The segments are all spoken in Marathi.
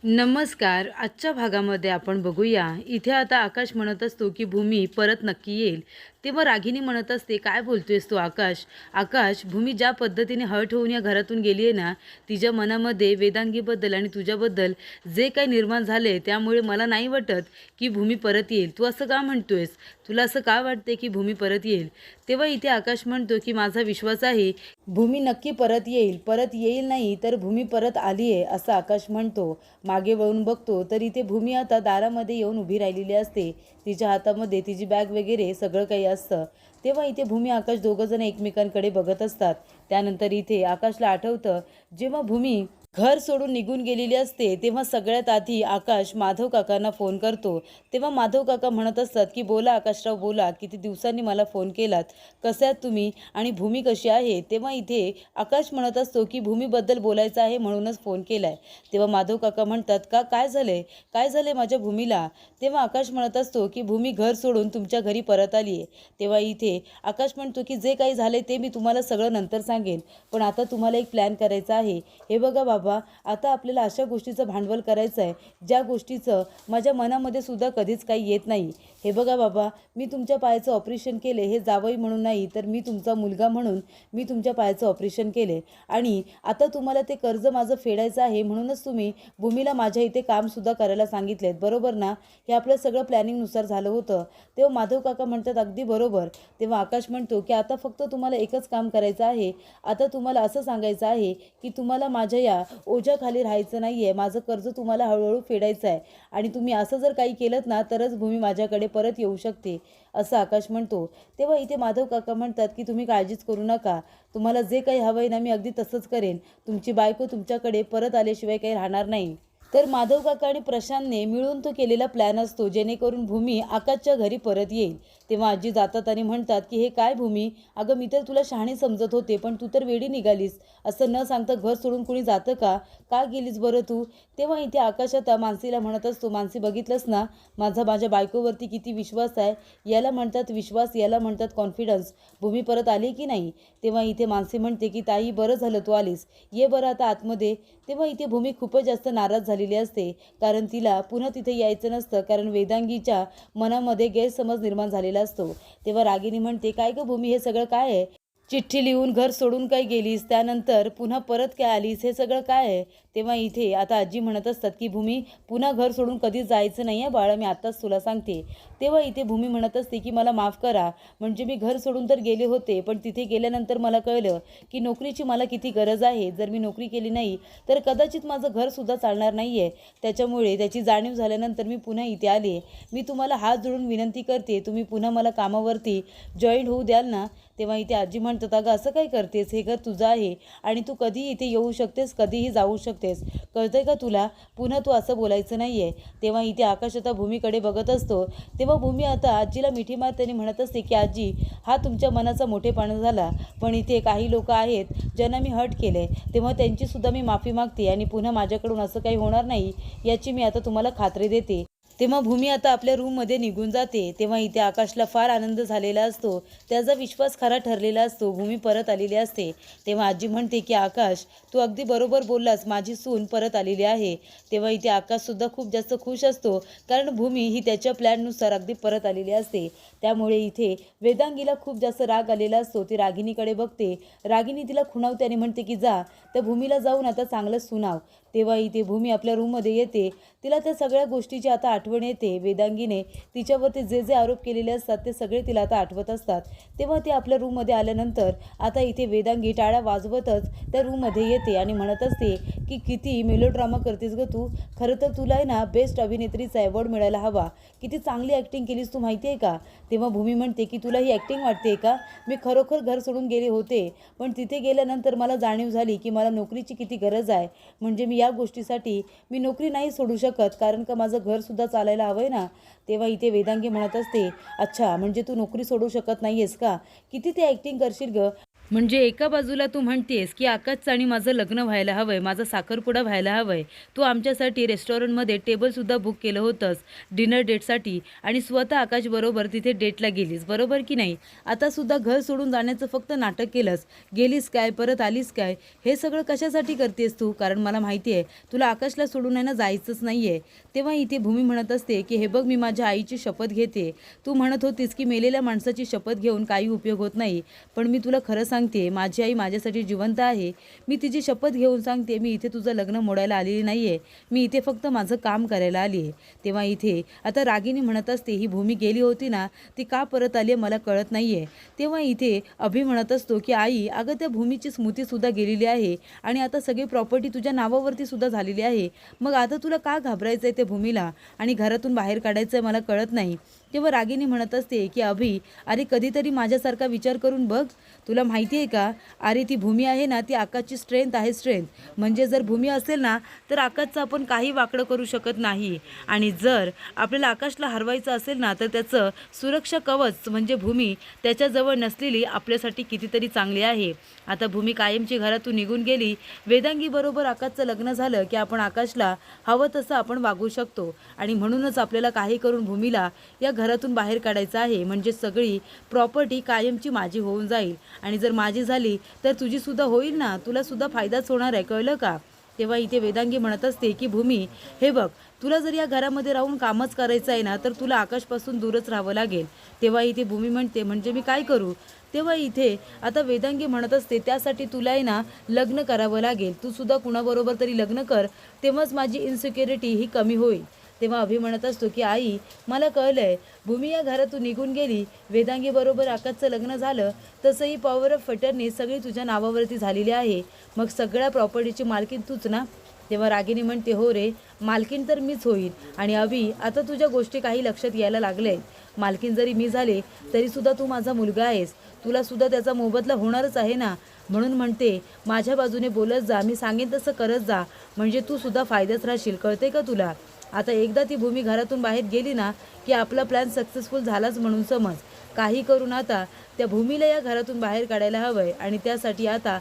नमस्कार. आजच्या भागामध्ये आपण बघूया. इथे आता आकाश म्हणत असतो, की भूमी परत नक्की येईल. तेव्हा रागिनी म्हणत असते, "काय बोलतोयस तू आकाश?" "आकाश, भूमी ज्या पद्धतीने हर्ट होऊन या घरातून गेली आहे ना, तिच्या मनामध्ये वेदांगीबद्दल आणि तुझ्याबद्दल जे काही निर्माण झाले, त्यामुळे मला नाही वाटत, की भूमी परत येईल. तू असं का म्हणतोयस? तुला असं का वाटते, की भूमी परत येईल?" तेव्हा इथे आकाश म्हणतो, की "माझा विश्वास आहे, भूमी नक्की परत येईल. परत येईल नाही तर भूमी परत आली आहे," असं आकाश म्हणतो. मागे वळून बघतो तर इथे भूमी आता दारामध्ये येऊन उभी राहिलेली असते. तिच्या हातामध्ये तिची बॅग वगैरे सगळं काही असतं. तेव्हा इथे भूमी आकाश दोघंजण एकमेकांकडे बघत असतात. त्यानंतर इथे आकाशला आठवतं, जेव्हा भूमी घर सोडून निघून गेलेली असते तेव्हा सगळ्यात आधी आकाश माधव काकांना फोन करतो. तेव्हा माधव काका म्हणत असतात, की "बोला आकाशराव, बोला. किती दिवसांनी मला फोन केलात. कसे आहात तुम्ही आणि भूमी कशी आहे?" तेव्हा इथे आकाश म्हणत असतो, की "भूमीबद्दल बोलायचं आहे म्हणूनच फोन केलाय." तेव्हा माधव काका म्हणतात, "का काय झालंय? काय झालंय माझ्या भूमीला?" तेव्हा आकाश म्हणत असतो, की "भूमी घर सोडून तुमच्या घरी परत आली आहे." तेव्हा इथे आकाश म्हणतो, की "जे काही झालंय ते मी तुम्हाला सगळं नंतर सांगेन. पण आता तुम्हाला एक प्लॅन करायचा आहे. हे बघा बाबा, आता आपल्याला अशा गोष्टीचं भांडवल करायचं आहे, ज्या गोष्टीचं माझ्या मनामध्ये सुद्धा कधीच काही येत नाही. हे बघा बाबा, मी तुमच्या पायाचं ऑपरेशन केले, हे जावई म्हणून नाही तर मी तुमचा मुलगा म्हणून मी तुमच्या पायाचं ऑपरेशन केले. आणि आता तुम्हाला ते कर्ज माझं फेडायचं आहे म्हणूनच तुम्ही भूमीला माझ्या इथे कामसुद्धा करायला सांगितलेत, बरोबर ना?" हे आपलं सगळं प्लॅनिंगनुसार झालं होतं. तेव्हा माधव काका म्हणतात, "अगदी बरोबर." तेव्हा आकाश म्हणतो, की "आता फक्त तुम्हाला एकच काम करायचं आहे. आता तुम्हाला असं सांगायचं आहे, की तुम्हाला माझ्या या ओझ्याखाली राहायचं नाही आहे. माझं कर्ज तुम्हाला हळूहळू फेडायचं आहे आणि तुम्ही असं जर काही केलंत ना, तरच भूमी माझ्याकडे परत येऊ शकते," असं आकाश म्हणतो. तेव्हा इथे माधव काका म्हणतात, की "तुम्ही काळजीच करू नका. तुम्हाला जे काही हवं आहे ना, मी अगदी तसंच करेन. तुमची बायको तुमच्याकडे परत आल्याशिवाय काही राहणार नाही." तर माधव काका आणि प्रशांतने मिळून तो केलेला प्लॅन असतो, जेणेकरून भूमी आकाशच्या घरी परत येईल. तेव्हा आजी जातात आणि म्हणतात, की "हे काय भूमी? अगं मी तर तुला शहाणी समजत होते, पण तू तर वेडी निघालीस. असं न सांगता घर सोडून कुणी जातं का? का गेलीस बरं तू?" तेव्हा इथे आकाश आता मानसीला म्हणत असतो, "मानसी, बघितलंस ना, माझ्या बायकोवरती किती विश्वास आहे. याला म्हणतात विश्वास, याला म्हणतात कॉन्फिडन्स. भूमी परत आली की नाही?" तेव्हा इथे मानसी म्हणते, की "ताई, बरं झालं तू आलीस. ये बरं आता आतमध्ये." तेव्हा इथे भूमी खूपच जास्त नाराज झालेली असते, कारण तिला पुन्हा तिथे यायचं नसतं, कारण वेदांगीच्या मनामध्ये गैरसमज निर्माण झालेला असतो. तेव्हा रागिनी म्हणते, "काय गं भूमी, हे सगळं काय आहे? चिठ्ठी लिहून घर सोडून काय गेलीस, त्यानंतर पुन्हा परत काय आलीस, हे सगळं काय आहे?" तेव्हा इथे आता आजी म्हणत असतात, की "भूमी, पुन्हा घर सोडून कधीच जायचं नाही आहे बाळा, मी आत्ताच तुला सांगते." तेव्हा इथे भूमी म्हणत असते, की "मला माफ करा. म्हणजे मी घर सोडून तर गेले होते, पण तिथे गेल्यानंतर मला कळलं, की नोकरीची मला किती गरज आहे. जर मी नोकरी केली नाही तर कदाचित माझं घरसुद्धा चालणार नाही आहे. त्याच्यामुळे त्याची जाणीव झाल्यानंतर मी पुन्हा इथे आले. मी तुम्हाला हात जोडून विनंती करते, तुम्ही पुन्हा मला कामावरती जॉईन होऊ द्याल ना?" तेव्हा इथे आजी म्हणतात, "अगं असं काय करतेस? हे घर तुझं आहे आणि तू कधीही इथे येऊ शकतेस, कधीही जाऊ शकतेस. कळतंय का तुला? पुन्हा तू असं बोलायचं नाही आहे." तेव्हा इथे आकाश आता भूमीकडे बघत असतो. तेव्हा भूमी आता आजीला मिठी मारते आणि म्हणत असते, की "आजी, हा तुमच्या मनाचा मोठेपणा झाला. पण इथे काही लोकं आहेत ज्यांना मी हर्ट केले. तेव्हा त्यांचीसुद्धा मी माफी मागते आणि पुन्हा माझ्याकडून असं काही होणार नाही, याची मी आता तुम्हाला खात्री देते." तेव्हा भूमी आता आपल्या रूममध्ये निघून जाते. तेव्हा इथे आकाशला फार आनंद झालेला असतो. त्याचा विश्वास खरा ठरलेला असतो. भूमी परत आलेली असते. तेव्हा आजी म्हणते, की "आकाश, तू अगदी बरोबर बोललास. माझी सून परत आलेली आहे." तेव्हा इथे आकाशसुद्धा खूप जास्त खुश असतो, कारण भूमी ही त्याच्या प्लॅननुसार अगदी परत आलेली असते. त्यामुळे इथे वेदांगीला खूप जास्त राग आलेला असतो. ती रागिनीकडे बघते. रागिनी तिला खुणावते आणि म्हणते, की "जा, त्या भूमीला जाऊन आता चांगलं सुनाव." तेव्हा इथे भूमी आपल्या रूममध्ये येते. तिला त्या सगळ्या गोष्टीची आता आठवण येते. वेदांगीने तिच्यावरती जे जे आरोप केलेले असतात ते सगळे तिला आता आठवत असतात. तेव्हा ती आपल्या रूममध्ये आल्यानंतर आता इथे वेदांगी टाळ्या वाजवतच त्या रूममध्ये येते आणि म्हणत असते, की "किती मेलोड्रामा करतेस गं तू. खरं तर तुला आहे ना बेस्ट अभिनेत्रीचा अवॉर्ड मिळायला हवा. किती चांगली ॲक्टिंग केलीस तू, माहिती आहे का?" तेव्हा भूमी म्हणते, की "तुला ही ॲक्टिंग वाटते का? मी खरोखर घर सोडून गेले होते, पण तिथे गेल्यानंतर मला जाणीव झाली, की मला नोकरीची किती गरज आहे. म्हणजे मी या गोष्टीसाठी मी नोकरी नाही सोडू शकत, कारण का माझं घरसुद्धा चालायला हवं आहे ना." तेव्हा इथे वेदांगी म्हणत असते, "अच्छा, म्हणजे तू नोकरी सोडू शकत नाही आहेस का? किती ते ॲक्टिंग करशील गं?" म्हणजे एका बाजूला तू म्हणतेस की आकाशचं आणि माझं लग्न व्हायला हवंय, माझा साखरपुडा व्हायला हवंय. तू आमच्यासाठी रेस्टॉरंटमध्ये टेबलसुद्धा बुक केलं होतंस डिनर डेटसाठी आणि स्वतः आकाशबरोबर तिथे डेटला गेलीस, बरोबर की नाही? आतासुद्धा घर सोडून जाण्याचं फक्त नाटक केलंस. गेलीस काय, परत आलीस काय? हे सगळं कशासाठी करतेस तू? कारण मला माहिती आहे तुला आकाशला सोडून आहे ना जायचंच नाही आहे. तेव्हा इथे भूमी म्हणत असते की हे बघ, मी माझ्या आईची शपथ घेते. तू म्हणत होतीस की मेलेल्या माणसाची शपथ घेऊन काही उपयोग होत नाही, पण मी तुला खरं सांगते, माझी आई माझ्यासाठी जिवंत आहे. मी तिची शपथ घेऊन सांगते, मी इथे तुझं लग्न मोडायला आलेली नाही आहे. मी इथे फक्त माझं काम करायला आली आहे. तेव्हा इथे आता रागिनी म्हणत असते, ही भूमी गेली होती ना, ती का परत आली आहे मला कळत नाही आहे. तेव्हा इथे अभि म्हणत असतो की आई, अगं त्या भूमीची स्मृतीसुद्धा गेलेली आहे आणि आता सगळी प्रॉपर्टी तुझ्या नावावरती सुद्धा झालेली आहे. मग आता तुला का घाबरायचं आहे त्या भूमीला आणि घरातून बाहेर काढायचं आहे मला कळत नाही. तेव्हा रागिनी म्हणत असते की अभि, अरे कधीतरी माझ्यासारखा विचार करून बघ. तुला माहिती आहे का, अरे ती भूमी आहे ना, ती आकाशची स्ट्रेंथ आहे, स्ट्रेंथ. म्हणजे जर भूमी असेल ना तर आकाशचं आपण काही वाकडं करू शकत नाही. आणि जर आपल्याला आकाशला हरवायचं असेल ना तर त्याचं सुरक्षा कवच म्हणजे भूमी त्याच्याजवळ नसलेली आपल्यासाठी कितीतरी चांगली आहे. आता भूमी कायमची घरातून निघून गेली. वेदांगीबरोबर आकाशचं लग्न झालं की आपण आकाशला हवं तसं आपण वागू शकतो आणि म्हणूनच आपल्याला काही करून भूमीला या घरातून बाहेर काढायचं आहे. म्हणजे सगळी प्रॉपर्टी कायमची माझी होऊन जाईल आणि जर माझी झाली तर तुझी सुद्धा होईल ना, तुला सुद्धा फायदाच होणार आहे, कळलं का? तेव्हा इथे वेदांगी म्हणत असते की भूमी, हे बघ, तुला जर या घरामध्ये राहून कामच करायचं आहे ना तर तुला आकाशपासून दूरच राहावं लागेल. तेव्हा इथे भूमी म्हणते, म्हणजे मी काय करू? तेव्हा इथे आता वेदांगी म्हणत असते, त्यासाठी तुला आहे ना लग्न करावं लागेल. तू सुद्धा कुणाबरोबर तरी लग्न कर, तेव्हाच माझी इन्सिक्युरिटी ही कमी होईल. तेव्हा अभि म्हणत असतो की आई, मला कळलंय, भूमी या घरातून निघून गेली, वेदांगीबरोबर आकाशचं लग्न झालं, तसंही पॉवर ऑफ फटरनी सगळी तुझ्या नावावरती झालेली आहे. मग सगळ्या प्रॉपर्टीची मालकीन तूच ना? तेव्हा रागिनी म्हणते, हो रे, मालकीन तर मीच होईल. आणि अभि, आता तुझ्या गोष्टी काही लक्षात यायला लागले. मालकीन जरी मी झाले तरीसुद्धा तू माझा मुलगा आहेस, तुलासुद्धा त्याचा मोबदला होणारच आहे ना. म्हणून म्हणते, माझ्या बाजूने बोलत जा, मी सांगेन तसं करत जा, म्हणजे तू सुद्धा फायद्यात राहशील, कळते का तुला? आता एकदा ती भूमी घरातून बाहेर गेली ना की आपला प्लॅन सक्सेसफुल झालाच म्हणून समज. काही करून आता त्या भूमीला या घरातून बाहेर काढायला हवंय आणि त्यासाठी आता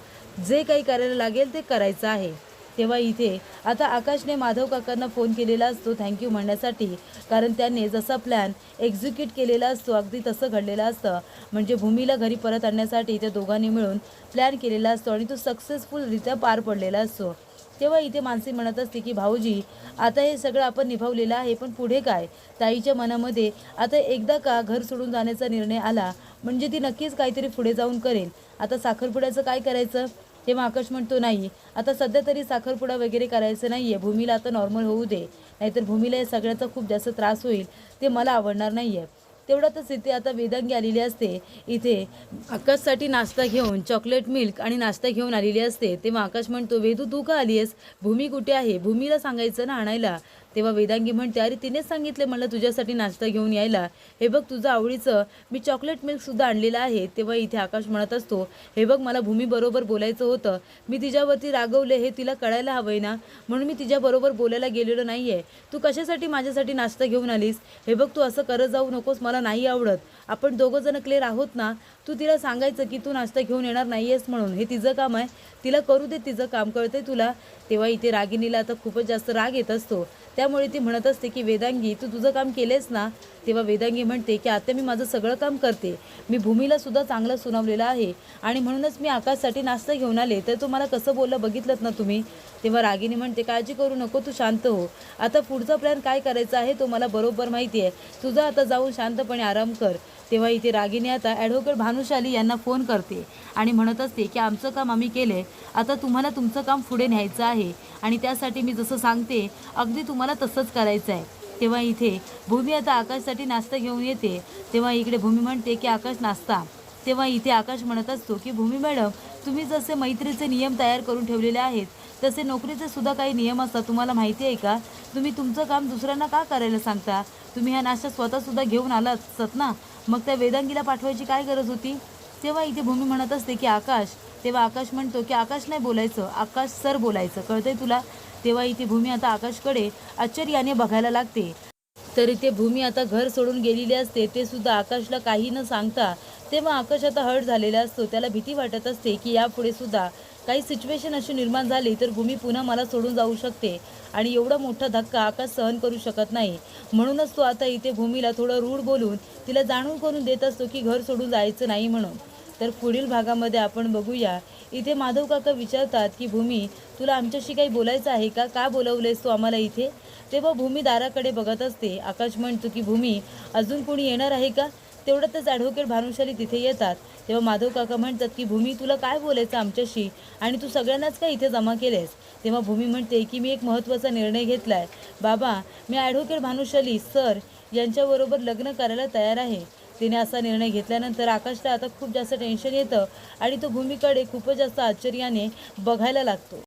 जे काही करायला लागेल ते करायचं आहे. तेव्हा इथे आता आकाशने माधव काकांना फोन केलेला असतो थँक्यू म्हणण्यासाठी, कारण त्याने जसा प्लॅन एक्झिक्यूट केलेला असतो अगदी तसं घडलेलं असतं. म्हणजे भूमीला घरी परत आणण्यासाठी त्या दोघांनी मिळून प्लॅन केलेला असतो आणि तो सक्सेसफुलरित्या पार पडलेला असतो. तेव्हा इथे मानसी म्हणत असते की भाऊजी, आता हे सगळं आपण निभावलेलं आहे, पण पुढे काय? ताईच्या मनामध्ये आता एकदा का घर सोडून जाण्याचा निर्णय आला म्हणजे ती नक्कीच काहीतरी पुढे जाऊन करेल. आता साखरपुड्याचं काय करायचं? तेव्हा आकाश म्हणतो, नाही, आता सध्या तरी साखरपुडा वगैरे करायचं नाही आहे, भूमीला आता नॉर्मल होऊ दे, नाहीतर भूमीला या सगळ्याचा खूप जास्त त्रास होईल, ते मला आवडणार नाही आहे. तेवढ्यातच इथे आता वेदांगी आलेली असते. इथे आकाशसाठी नाश्ता घेऊन चॉकलेट मिल्क आणि नाश्ता घेऊन आलेली असते. तेव्हा आकाश म्हणतो, वेदू तू का आली आहेस? भूमी कुठे आहे? भूमीला सांगायचं ना आणायला. तेव्हा वेदांगी म्हणते, अरे तिनेच सांगितले मला तुझ्यासाठी नाश्ता घेऊन यायला, हे बघ तुझं आवडीचं मी चॉकलेट मिल्कसुद्धा आणलेलं आहे. तेव्हा इथे आकाश म्हणत असतो, हे बघ मला भूमीबरोबर बोलायचं होतं, मी तिच्यावरती रागवले हे तिला कळायला हवंय ना, म्हणून मी तिच्याबरोबर बोलायला गेलेलो नाही आहे. तू कशासाठी माझ्यासाठी नाश्ता घेऊन आलीस? हे बघ तू असं करत जाऊ नकोस, मला नाही आवडत. आपण दोघं जण क्लिअर आहोत ना? तू तिला सांगायचं की तू नाश्ता घेऊन येणार नाही आहेस म्हणून, हे तिचं काम आहे, तिला करू दे तिचं काम, कळतंय तुला? तेव्हा इथे रागिनीला आता खूपच जास्त राग येत असतो. त्यामुळे ती म्हणत असते की वेदांगी तू तुझं काम केलेस ना? तेव्हा वेदांगी म्हणते की आता मी माझं सगळं काम करते, मी भूमीला सुद्धा चांगलं सुनावलेलं आहे आणि म्हणूनच मी आकाशसाठी नाश्ता घेऊन आले, तर तो मला कसं बोललं बघितलं ना तुम्ही? तेव्हा रागिनी म्हणते, काळजी करू नको, तू शांत हो, आता पुढचा प्लॅन काय करायचा आहे तो मला बरोबर माहिती आहे, तुझा आता जाऊन शांतपणे आराम कर. तेव्हा इथे रागिनी आता ॲडव्होकेट भानुशाली यांना फोन करते आणि म्हणत असते की आमचं काम आम्ही केले, आता तुम्हाला तुमचं काम पुढे न्यायचं आहे आणि त्यासाठी मी जसं सांगते अगदी तुम्हाला तसंच करायचं आहे. तेव्हा इथे भूमी आता आकाशसाठी नाश्ता घेऊन येते. तेव्हा इकडे भूमी म्हणते की आकाश नाश्ता. तेव्हा इथे आकाश म्हणत असतो की भूमी मॅडम, तुम्ही जसे मैत्रीचे नियम तयार करून ठेवलेले आहेत तसे नोकरीचे सुद्धा काही नियम असतात, तुम्हाला माहिती आहे का? तुम्ही तुमचं काम दुसऱ्यांना का करायला सांगता? तुम्ही हा नाश्ता स्वतःसुद्धा घेऊन आला असतात ना, मग त्या वेदांगीला पाठवायची काय गरज होती? तेव्हा इथे भूमी म्हणत असते की आकाश. तेव्हा आकाश म्हणतो की आकाश नाही बोलायचं, आकाश सर बोलायचं, कळतंय तुला? तेव्हा इथे भूमी आता आकाशकडे आश्चर्याने बघायला लागते. तर इथे भूमी आता घर सोडून गेलेली असते, ते सुद्धा आकाशला काही न सांगता तेव्हा आकाश आता हर्ट झालेला असतो. त्याला भीती वाटत असते की यापुढे सुद्धा काही सिच्युएशन अशी निर्माण झाली तर भूमी पुन्हा मला सोडून जाऊ शकते आणि एवढा मोठा धक्का आकाश सहन करू शकत नाही. म्हणूनच तो आता इथे भूमीला थोडं रूढ बोलून तिला जाणून करून देत असतो की घर सोडून जायचं नाही म्हणून. तर पुढील भागामध्ये आपण बघूया, इथे माधव काका विचारतात की भूमी, तुला आमच्याशी काही बोलायचं आहे का? का बोलवलेस तू आम्हाला इथे? तेव्हा भूमी दाराकडे बघत असते. आकाश म्हणतो की भूमी, अजून कोणी येणार आहे का? तेवढ्यातच ॲडव्होकेट भानुशाली तिथे येतात. तेव्हा माधव काका म्हणतात की भूमी, तुला काय बोलायचं आमच्याशी आणि तू सगळ्यांनाच काय इथे जमा केलेस? तेव्हा भूमी म्हणते की मी एक महत्त्वाचा निर्णय घेतला आहे बाबा. मी ॲडव्होकेट भानुशाली सर यांच्याबरोबर लग्न करायला तयार आहे. तिने असा निर्णय घेतल्यानंतर आकाशला आता खूप जास्त टेन्शन येतं आणि तो भूमीकडे खूपच जास्त आश्चर्याने बघायला लागतो.